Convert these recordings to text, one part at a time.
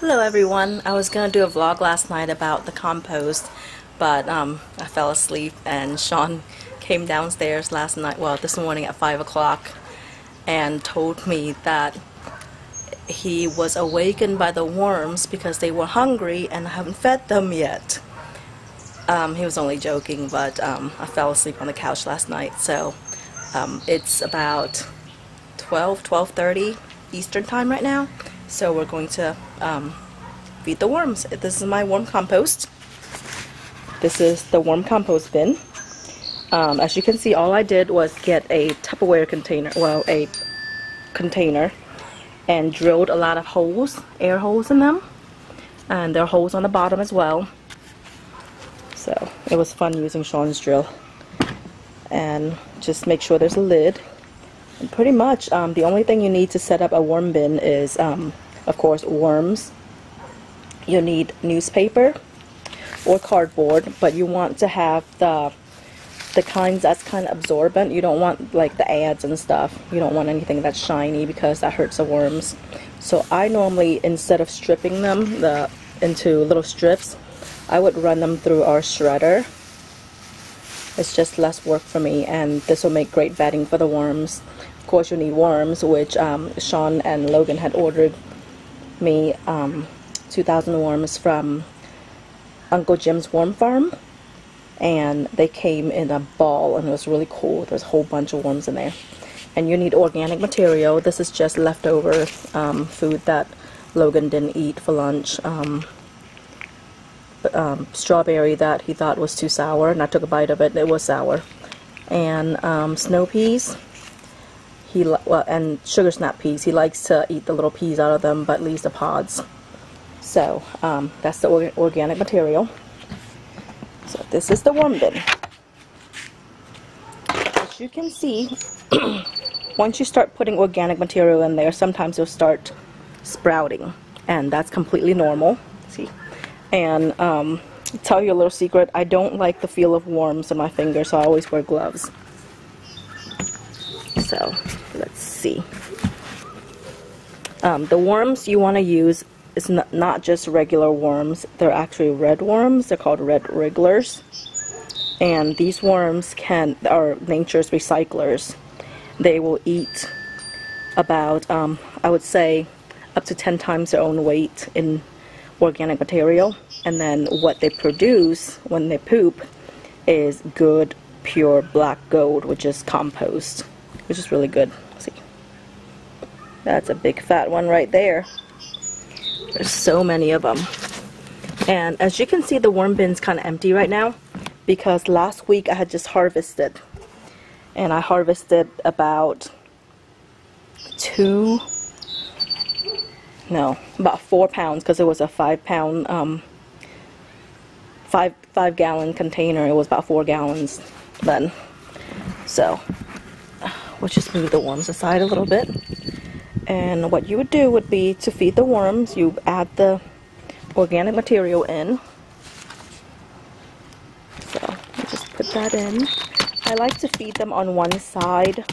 Hello everyone. I was gonna do a vlog last night about the compost, but I fell asleep and Sean came downstairs last night, well this morning at 5 o'clock, and told me that he was awakened by the worms because they were hungry and I haven't fed them yet. He was only joking, but I fell asleep on the couch last night, so it's about 12:30 Eastern time right now. So we're going to feed the worms. This is my worm compost. This is the worm compost bin. As you can see, all I did was get a Tupperware container, well, a container, and drilled a lot of holes, air holes in them. And there are holes on the bottom as well. So it was fun using Sean's drill. And just make sure there's a lid. And pretty much the only thing you need to set up a worm bin is of course worms. You need newspaper or cardboard, but you want to have the kinds that's kind of absorbent. You don't want like the ads and stuff. You don't want anything that's shiny because that hurts the worms. So I normally, instead of stripping them into little strips, I would run them through our shredder. It's just less work for me, and this will make great bedding for the worms. Of course you need worms, which Sean and Logan had ordered me 2,000 worms from Uncle Jim's worm farm, and they came in a ball and it was really cool. There's a whole bunch of worms in there. And you need organic material. This is just leftover food that Logan didn't eat for lunch. Strawberry that he thought was too sour, and I took a bite of it. It was sour. And snow peas. And sugar snap peas. He likes to eat the little peas out of them, but leaves the pods. So that's the organic material. So this is the worm bin. As you can see, once you start putting organic material in there, sometimes you'll start sprouting, and that's completely normal. See, and tell you a little secret: I don't like the feel of worms in my fingers, so I always wear gloves. So let's see. The worms you want to use is not just regular worms. They're actually red worms. They're called red wrigglers. And these worms are nature's recyclers. They will eat about, I would say, up to 10 times their own weight in organic material. And then what they produce when they poop is good, pure black gold, which is compost, which is really good. See, that's a big fat one right there. There's so many of them. And as you can see, the worm bin's kind of empty right now because last week I had just harvested. And I harvested about about 4 pounds, because it was a 5 gallon container. It was about 4 gallons then. So we'll just move the worms aside a little bit. And what you would do would be, to feed the worms, you add the organic material in. So you just put that in. I like to feed them on one side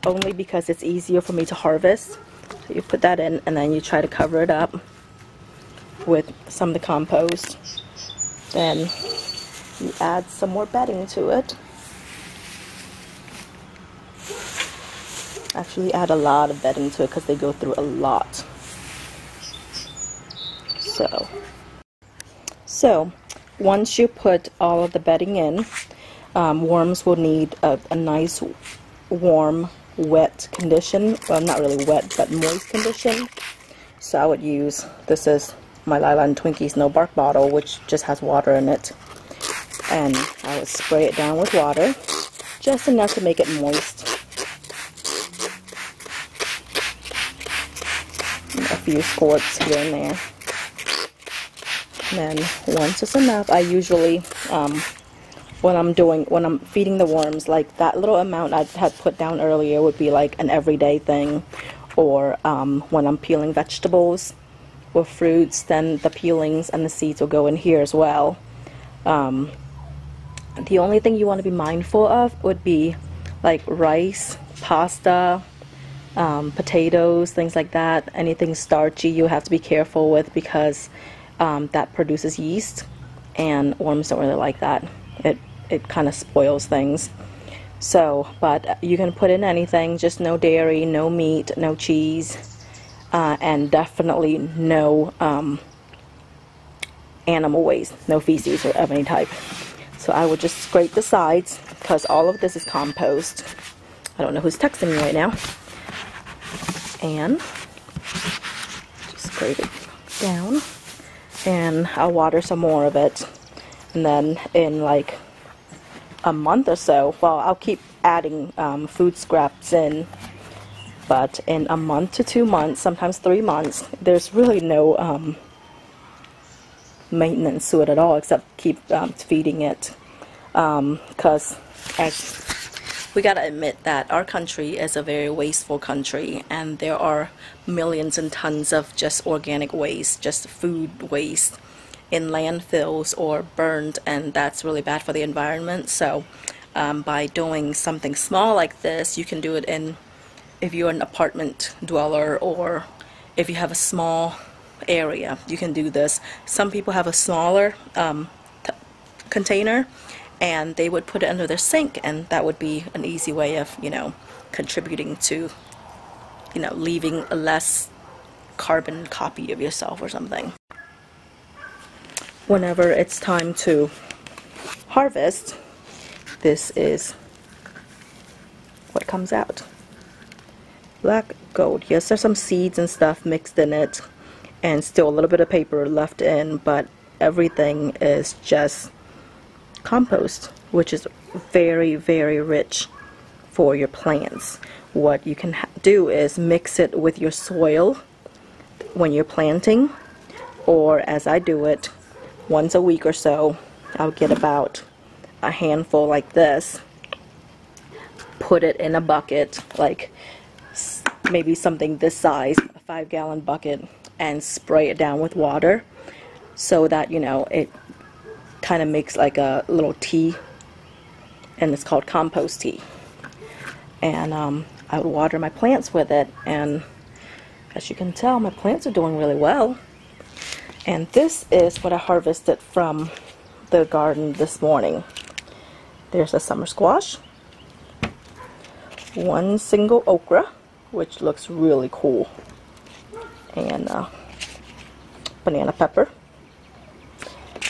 only because it's easier for me to harvest. So you put that in, and then you try to cover it up with some of the compost. Then you add some more bedding to it. Actually add a lot of bedding to it because they go through a lot. So once you put all of the bedding in, worms will need a nice warm, wet condition. Well, not really wet, but moist condition. So I would use, this is my Lilac Twinkies No Bark bottle, which just has water in it. And I would spray it down with water, just enough to make it moist. A few squirts here and there. And then once it's enough, I usually, when I'm feeding the worms, like that little amount I had put down earlier would be like an everyday thing. Or when I'm peeling vegetables or fruits, then the peelings and the seeds will go in here as well. The only thing you want to be mindful of would be like rice, pasta, potatoes, things like that. Anything starchy you have to be careful with because that produces yeast, and worms don't really like that. It kind of spoils things. So, but you can put in anything, just no dairy, no meat, no cheese, and definitely no animal waste, no feces of any type. So I would just scrape the sides because all of this is compost. I don't know who's texting me right now. And just scrape it down, and I'll water some more of it, and then in like a month or so, well, I'll keep adding food scraps in, but in a month to 2 months, sometimes 3 months, there's really no maintenance to it at all except keep feeding it, because we gotta admit that our country is a very wasteful country, and there are millions and tons of just organic waste, just food waste in landfills or burned, and that's really bad for the environment. So by doing something small like this, you can do it in, if you're an apartment dweller or if you have a small area, you can do this. Some people have a smaller container, and they would put it under their sink, and that would be an easy way of, you know, contributing to, you know, leaving a less carbon copy of yourself or something. Whenever it's time to harvest, this is what comes out. Black gold. Yes, there's some seeds and stuff mixed in it, and still a little bit of paper left in, but everything is just compost, which is very, very rich for your plants. What you can do is mix it with your soil when you're planting, or as I do it, once a week or so, I'll get about a handful like this, put it in a bucket, like maybe something this size, a 5-gallon bucket, and spray it down with water so that, you know, it kind of makes like a little tea, and it's called compost tea. And I would water my plants with it, and as you can tell, my plants are doing really well. And this is what I harvested from the garden this morning. There's a summer squash, one single okra, which looks really cool, and banana pepper,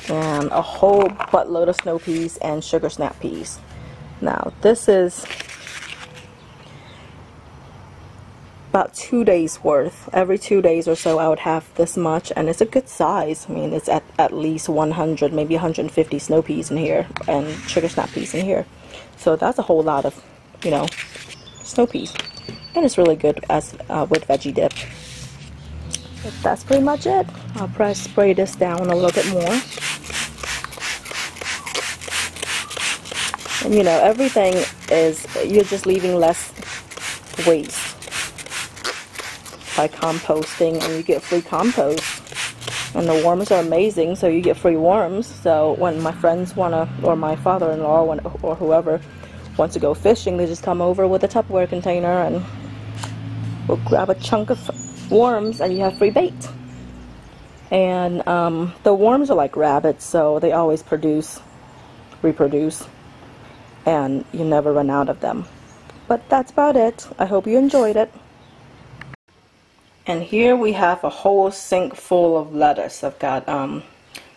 and a whole buttload of snow peas and sugar snap peas. Now this is about 2 days worth. Every 2 days or so I would have this much, and it's a good size. I mean, it's at least 100, maybe 150 snow peas in here and sugar snap peas in here. So that's a whole lot of, you know, snow peas, and it's really good as with veggie dip. But that's pretty much it. I'll probably spray this down a little bit more. And you know, everything is, you're just leaving less waste by composting, and you get free compost, and the worms are amazing, so you get free worms. So when my friends wanna, or my father-in-law or whoever wants to go fishing, they just come over with a Tupperware container and we'll grab a chunk of worms, and you have free bait. And the worms are like rabbits, so they always reproduce, and you never run out of them. But that's about it. I hope you enjoyed it. And here we have a whole sink full of lettuce. I've got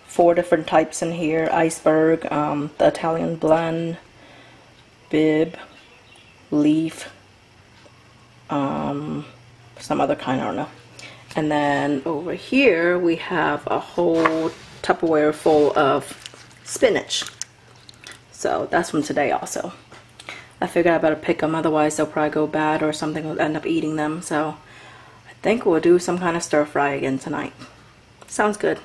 4 different types in here: iceberg, the Italian blend, bib, leaf, some other kind, I don't know. And then over here we have a whole Tupperware full of spinach. So that's from today also. I figured I better pick them, otherwise they'll probably go bad or something will end up eating them. So I think we'll do some kind of stir fry again tonight. Sounds good.